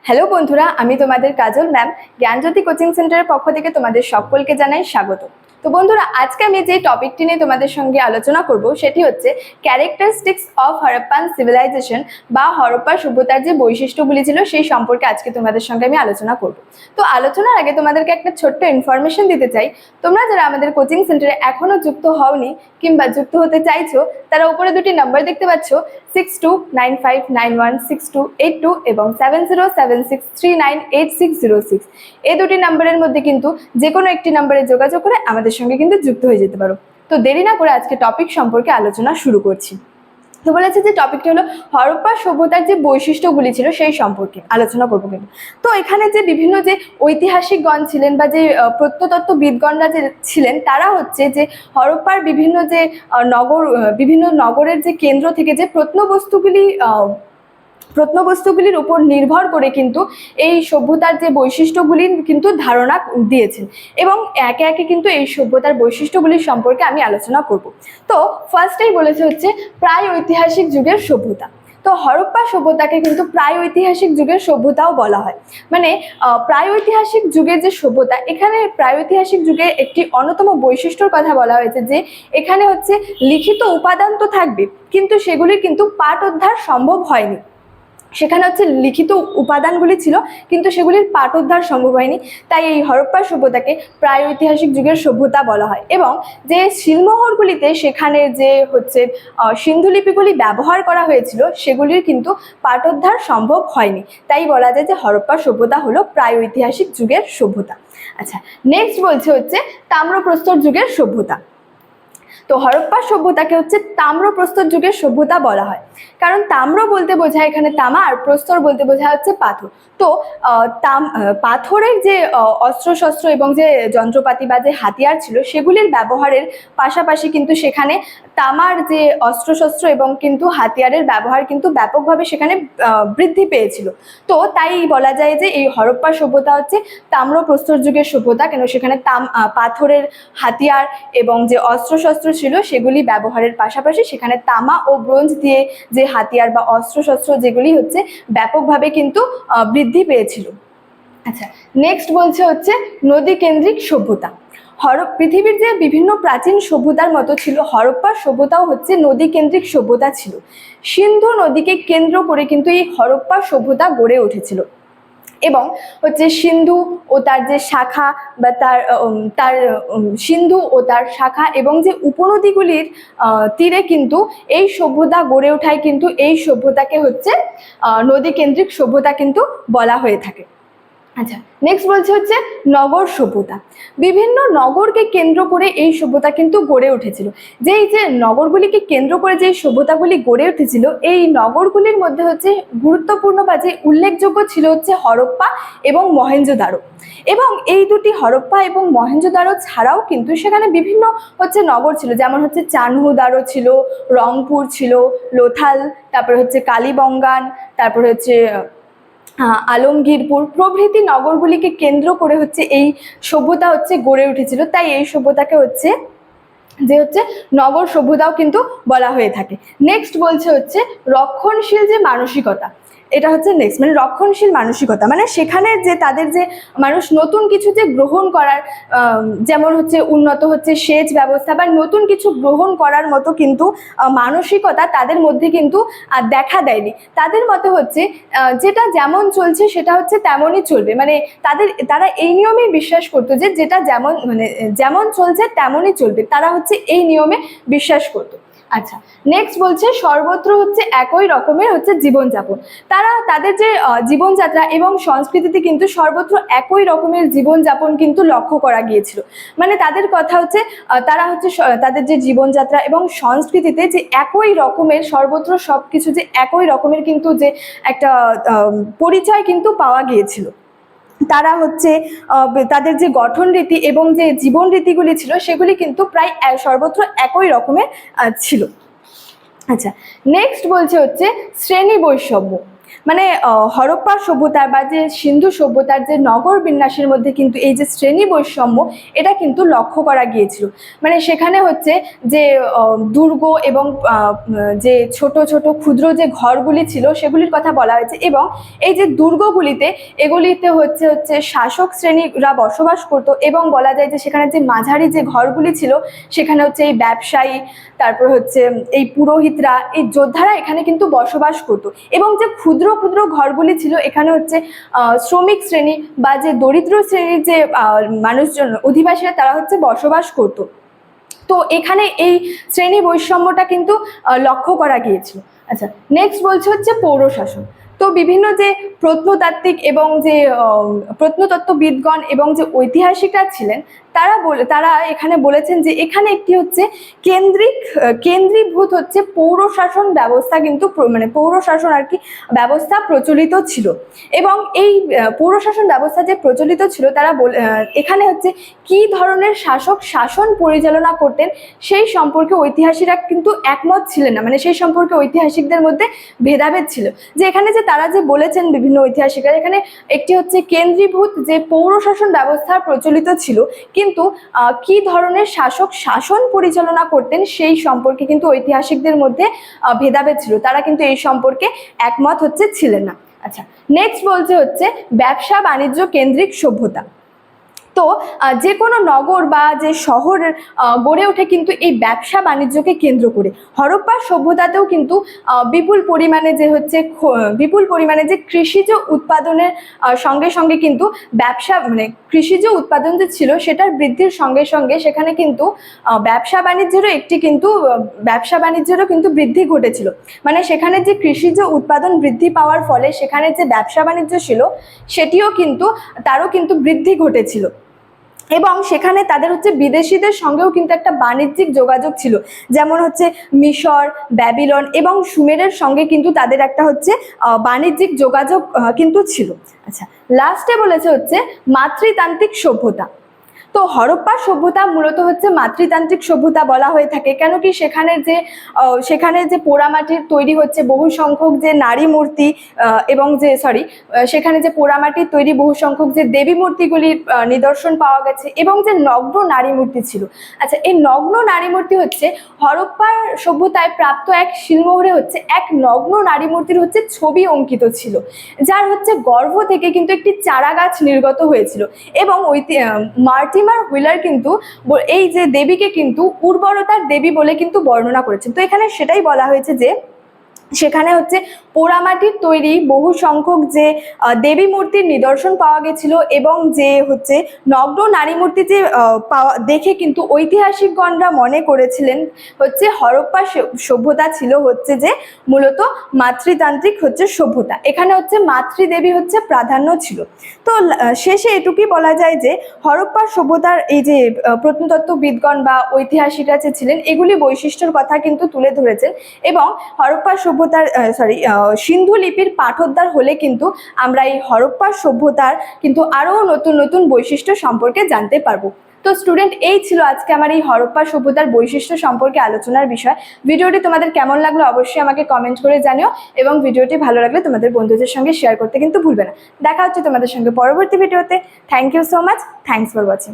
Hello বন্ধুরা, আমি তোমাদের কাজল ম্যাম জ্ঞানজ্যোতি কোচিং সেন্টারের পক্ষ থেকে তোমাদের সকলকে জানাই স্বাগত। তো বন্ধুরা, আজকে আমি যে টপিকটি নিয়ে তোমাদের সঙ্গে আলোচনা করব সেটি হচ্ছে ক্যারেক্টারিস্টিক্স অফ হরপ্পান সিভিলাইজেশন বা হরপ্পা সভ্যতার যে বৈশিষ্ট্যগুলি ছিল সেই সম্পর্কে আজকে তোমাদের সঙ্গে আমি আলোচনা করব। তো আলোচনার আগে তোমাদেরকে একটা ছোট্ট ইনফরমেশন দিতে চাই। তোমরা যারা আমাদের কোচিং সেন্টারে এখনো যুক্ত হওনি কিংবা যুক্ত হতে চাইছো, তারা উপরে দুটি নাম্বার দেখতে পাচ্ছ, 6295916282 এবং 7076398606। এই দুটি নাম্বারের মধ্যে কিন্তু যে কোনো একটি নাম্বারে যোগাযোগ করে আমাদের সঙ্গে কিন্তু যুক্ত হয়ে যেতে পারো। তো দেরি না করে আজকে টপিক সম্পর্কে আলোচনা শুরু করছি। তো বলেছে যে টপিকটি হলো হরপ্পা সভ্যতার যে বৈশিষ্ট্যগুলি ছিল সেই সম্পর্কে আলোচনা করবো কিন্তু। তো এখানে যে বিভিন্ন যে ঐতিহাসিকগণ ছিলেন বা যে প্রত্নতত্ত্ববিদগণরা যে ছিলেন, তারা হচ্ছে যে হরপ্পার বিভিন্ন যে বিভিন্ন নগরের যে কেন্দ্র থেকে যে প্রত্নবস্তুগুলির উপর নির্ভর করে কিন্তু এই সভ্যতার যে বৈশিষ্ট্যগুলির কিন্তু ধারণা দিয়েছেন এবং একে একে কিন্তু এই সভ্যতার বৈশিষ্ট্যগুলির সম্পর্কে আমি আলোচনা করব। তো ফার্স্টেই বলেছে হচ্ছে প্রায় ঐতিহাসিক যুগের সভ্যতা। তো হরপ্পা সভ্যতাকে কিন্তু প্রায় ঐতিহাসিক যুগের সভ্যতাও বলা হয়। মানে প্রায় ঐতিহাসিক যুগের যে সভ্যতা, এখানে প্রায় ঐতিহাসিক যুগে একটি অন্যতম বৈশিষ্ট্যর কথা বলা হয়েছে যে এখানে হচ্ছে লিখিত উপাদান তো থাকবে, কিন্তু সেগুলির কিন্তু পাঠোদ্ধার সম্ভব হয়নি। সেখানে হচ্ছে লিখিত উপাদানগুলি ছিল কিন্তু সেগুলির পাঠোদ্ধার সম্ভব হয়নি, তাই এই হরপ্পা সভ্যতাকে প্রায় ঐতিহাসিক যুগের সভ্যতা বলা হয়। এবং যে শিলমোহরগুলিতে সেখানে যে হচ্ছে সিন্ধুলিপিগুলি ব্যবহার করা হয়েছিল সেগুলির কিন্তু পাঠোদ্ধার সম্ভব হয়নি, তাই বলা যায় যে হরপ্পা সভ্যতা হলো প্রায় ঐতিহাসিক যুগের সভ্যতা। আচ্ছা, নেক্সট বলছে হচ্ছে তাম্রপ্রস্তর যুগের সভ্যতা। তো হরপ্পা সভ্যতাকে হচ্ছে তাম্রপ্রস্তর যুগের সভ্যতা বলা হয়, কারণ তাম্র বলতে বোঝায় এখানে তামা আর প্রস্তর বলতে বোঝায় হচ্ছে পাথর। তো পাথরের যে অস্ত্রশস্ত্র এবং যে যন্ত্রপাতি বা যে হাতিয়ার ছিল সেগুলির ব্যবহারের পাশাপাশি কিন্তু সেখানে তামার যে অস্ত্রশস্ত্র এবং কিন্তু হাতিয়ারের ব্যবহার কিন্তু ব্যাপকভাবে সেখানে বৃদ্ধি পেয়েছিল। তো তাই বলা যায় যে এই হরপ্পা সভ্যতা হচ্ছে তাম্রপ্রস্তর যুগের সভ্যতা, কেন সেখানে পাথরের হাতিয়ার এবং যে অস্ত্রশস্ত্র ছিল সেগুলি ব্যবহারের পাশাপাশি সেখানে তামা ও ব্রোঞ্জ দিয়ে যে হাতিয়ার বা অস্ত্রশস্ত্র যেগুলি হচ্ছে ব্যাপকভাবে কিন্তু বৃদ্ধি পেয়েছিল। আচ্ছা, নেক্সট বলছে হচ্ছে নদী কেন্দ্রিক সভ্যতা। পৃথিবীর যে বিভিন্ন প্রাচীন সভ্যতার মতো ছিল, হরপ্পা সভ্যতাও হচ্ছে নদী কেন্দ্রিক সভ্যতা ছিল। সিন্ধু নদীকে কেন্দ্র করে কিন্তু এই হরপ্পা সভ্যতা গড়ে উঠেছিল এবং হচ্ছে সিন্ধু ও তার যে শাখা বা তার সিন্ধু ও তার শাখা এবং যে উপনদীগুলির তীরে কিন্তু এই সভ্যতা গড়ে ওঠায় কিন্তু এই সভ্যতাকে হচ্ছে নদী কেন্দ্রিক সভ্যতা কিন্তু বলা হয়ে থাকে। আচ্ছা, নেক্সট বলছে হচ্ছে নগর সভ্যতা। বিভিন্ন নগরকে কেন্দ্র করে এই সভ্যতা কিন্তু গড়ে উঠেছিল। যেই যে নগরগুলিকে কেন্দ্র করে যে সভ্যতাগুলি গড়ে উঠেছিল, এই নগরগুলির মধ্যে হচ্ছে গুরুত্বপূর্ণ বা যে উল্লেখযোগ্য ছিল হচ্ছে হরপ্পা এবং মহেঞ্জোদারো। এবং এই দুটি হরপ্পা এবং মহেঞ্জোদারো ছাড়াও কিন্তু সেখানে বিভিন্ন হচ্ছে নগর ছিল, যেমন হচ্ছে চানহুদারো ছিল, রংপুর ছিল, লোথাল, তারপরে হচ্ছে কালীবঙ্গান, তারপরে হচ্ছে আলমগীরপুর প্রভৃতি নগরগুলিকে কেন্দ্র করে হচ্ছে এই সভ্যতা হচ্ছে গড়ে উঠেছিল। তাই এই সভ্যতাকে হচ্ছে নগর সভ্যতাও কিন্তু বলা হয়ে থাকে। নেক্সট বলছে হচ্ছে রক্ষণশীল যে মানসিকতা। এটা হচ্ছে নেক্সট, মানে রক্ষণশীল মানসিকতা, মানে সেখানে যে তাদের যে মানুষ নতুন কিছু যে গ্রহণ করার, যেমন হচ্ছে উন্নত হচ্ছে সেচ ব্যবস্থা বা নতুন কিছু গ্রহণ করার মতো কিন্তু মানসিকতা তাদের মধ্যে কিন্তু দেখা দেয়নি। তাদের মতে হচ্ছে যেটা যেমন চলছে সেটা হচ্ছে তেমনই চলবে, মানে তারা এই নিয়মেই বিশ্বাস করতো যে যেটা যেমন চলছে তেমনই চলবে, তারা হচ্ছে এই নিয়মে বিশ্বাস করতো। আচ্ছা, নেক্সট বলছে সর্বত্র হচ্ছে একই রকমের হচ্ছে জীবনযাপন। তাদের যে জীবনযাত্রা এবং সংস্কৃতিতে কিন্তু সর্বত্র একই রকমের জীবনযাপন কিন্তু লক্ষ্য করা গিয়েছিল। মানে তাদের কথা হচ্ছে তারা হচ্ছে তাদের যে জীবনযাত্রা এবং সংস্কৃতিতে যে একই রকমের সর্বত্র সবকিছু যে একই রকমের কিন্তু যে একটা পরিচয় কিন্তু পাওয়া গিয়েছিল। তারা হচ্ছে তাদের যে গঠন রীতি এবং যে জীবন রীতিগুলি ছিল সেগুলি কিন্তু প্রায় সর্বত্র একই রকমের ছিল। আচ্ছা, নেক্সট বলছে হচ্ছে শ্রেণী বৈষম্য। মানে হরপ্পা সভ্যতার বা যে সিন্ধু সভ্যতার যে নগর বিন্যাসের মধ্যে কিন্তু এই যে শ্রেণী বৈষম্য এটা কিন্তু লক্ষ্য করা গিয়েছিল। মানে সেখানে হচ্ছে যে দুর্গ এবং যে ছোট ছোট ক্ষুদ্র যে ঘরগুলি ছিল সেগুলির কথা বলা হয়েছে, এবং এই যে দুর্গগুলিতে এগুলিতে হচ্ছে হচ্ছে শাসক শ্রেণীরা বসবাস করতো, এবং বলা যায় যে সেখানে যে মাঝারি যে ঘরগুলি ছিল সেখানে হচ্ছে এই ব্যবসায়ী, তারপর হচ্ছে এই পুরোহিতরা, এই যোদ্ধারা এখানে কিন্তু বসবাস করতো, এবং যে ক্ষুদ্র ক্ষুদ্র ঘরগুলি ছিল এখানে হচ্ছে শ্রমিক শ্রেণী বা যে দরিদ্র শ্রেণীর যে মানুষজন অধিবাসীরা তারা হচ্ছে বসবাস করতো। তো এখানে এই শ্রেণী বৈষম্যটা কিন্তু লক্ষ্য করা গিয়েছিল। আচ্ছা, নেক্সট বলছে হচ্ছে পৌরশাসন। তো বিভিন্ন যে প্রত্নতাত্ত্বিক এবং যে প্রত্নতত্ত্ববিদগণ এবং যে ঐতিহাসিকরা ছিলেন তারা এখানে বলেছেন যে এখানে একটি হচ্ছে কেন্দ্রীভূত হচ্ছে পৌরশাসন ব্যবস্থা কিন্তু মানে পৌরশাসন আর কি ব্যবস্থা প্রচলিত ছিল, এবং এই পৌরশাসন ব্যবস্থা যে প্রচলিত ছিল তারা এখানে হচ্ছে কি ধরনের শাসক শাসন পরিচালনা করতেন সেই সম্পর্কে ঐতিহাসিকরা কিন্তু একমত ছিলেন না, মানে সেই সম্পর্কে ঐতিহাসিকদের মধ্যে ভেদাভেদ ছিল। যে এখানে যে তারা যে বলেছেন বিভিন্ন ঐতিহাসিকরা এখানে একটি হচ্ছে কেন্দ্রীভূত যে পৌরশাসন ব্যবস্থা প্রচলিত ছিল, কিন্তু কি ধরনের শাসক শাসন পরিচালনা করতেন সেই সম্পর্কে কিন্তু ঐতিহাসিকদের মধ্যে ভেদাভেদ ছিল, তারা কিন্তু এই সম্পর্কে একমত হচ্ছে ছিলেন না। আচ্ছা, নেক্সট বলছে হচ্ছে ব্যবসা বাণিজ্য কেন্দ্রিক সভ্যতা। তো যে কোনো নগর বা যে শহর গড়ে ওঠে কিন্তু এই ব্যবসা বাণিজ্যকে কেন্দ্র করে। হরপ্পা সভ্যতাতেও কিন্তু বিপুল পরিমাণে যে কৃষিজ উৎপাদনের সঙ্গে সঙ্গে কিন্তু ব্যবসা মানে কৃষিজ উৎপাদন যে ছিল সেটার বৃদ্ধির সঙ্গে সঙ্গে সেখানে কিন্তু ব্যবসা বাণিজ্যেরও কিন্তু বৃদ্ধি ঘটেছিল। মানে সেখানে যে কৃষিজ উৎপাদন বৃদ্ধি পাওয়ার ফলে সেখানে যে ব্যবসা বাণিজ্য ছিল তারও কিন্তু বৃদ্ধি ঘটেছিল, এবং সেখানে তাদের হচ্ছে বিদেশিদের সঙ্গেও কিন্তু একটা বাণিজ্যিক যোগাযোগ ছিল, যেমন হচ্ছে মিশর, ব্যাবিলন এবং সুমেরের সঙ্গে কিন্তু তাদের একটা হচ্ছে বাণিজ্যিক যোগাযোগ কিন্তু ছিল। আচ্ছা, লাস্টে বলেছে হচ্ছে মাতৃতান্ত্রিক সভ্যতা। তো হরপ্পা সভ্যতা মূলত হচ্ছে মাতৃতান্ত্রিক সভ্যতা বলা হয়ে থাকে, কেন কি সেখানে যে পোড়ামাটির তৈরি হচ্ছে বহু সংখ্যক যে নারী মূর্তি এবং যে সেখানে যে পোড়ামাটির তৈরি বহু সংখ্যক যে দেবী মূর্তিগুলির নিদর্শন পাওয়া গেছে, এবং যে নগ্ন নারী মূর্তি ছিল। আচ্ছা, এই নগ্ন নারী মূর্তি হচ্ছে হরপ্পার সভ্যতায় প্রাপ্ত এক শিলমোহরে হচ্ছে এক নগ্ন নারী মূর্তির হচ্ছে ছবি অঙ্কিত ছিল, যার হচ্ছে গর্ভ থেকে কিন্তু একটি চারা গাছ নির্গত হয়েছিল, এবং মার্টিমার হুইলার কিন্তু এই যে দেবীকে কিন্তু উর্বরতার দেবী বলে কিন্তু বর্ণনা করেছেন। তো এখানে সেটাই বলা হয়েছে যে সেখানে হচ্ছে পোড়ামাটির তৈরি বহু সংখ্যক যে দেবী মূর্তির নিদর্শন পাওয়া গেছিল, এবং যে হচ্ছে নগ্ন নারী মূর্তি যে দেখে কিন্তু ঐতিহাসিকগণরা মনে করেছিলেন হচ্ছে হরপ্পা সভ্যতা ছিল হচ্ছে যে মূলত মাতৃতান্ত্রিক হচ্ছে সভ্যতা, এখানে হচ্ছে মাতৃদেবী হচ্ছে প্রাধান্য ছিল। তো শেষে এটুকুই বলা যায় যে হরপ্পা সভ্যতার এই যে প্রত্নতত্ত্ববিদগণ বা ঐতিহাসিকরা যে ছিলেন এগুলি বৈশিষ্ট্যের কথা কিন্তু তুলে ধরেছেন, এবং হরপ্পা সভ্যতার সিন্ধু লিপির পাঠোদ্ধার হলে কিন্তু আমরা এই হরপ্পা সভ্যতার কিন্তু আরও নতুন নতুন বৈশিষ্ট্য সম্পর্কে জানতে পারবো। তো স্টুডেন্ট, এই ছিল আজকে আমার এই হরপ্পা সভ্যতার বৈশিষ্ট্য সম্পর্কে আলোচনার বিষয়। ভিডিওটি তোমাদের কেমন লাগলো অবশ্যই আমাকে কমেন্ট করে জানিও, এবং ভিডিওটি ভালো লাগলে তোমাদের বন্ধুদের সঙ্গে শেয়ার করতে কিন্তু ভুলবে না। দেখা হচ্ছে তোমাদের সঙ্গে পরবর্তী ভিডিওতে। Thank you so much, thanks for watching.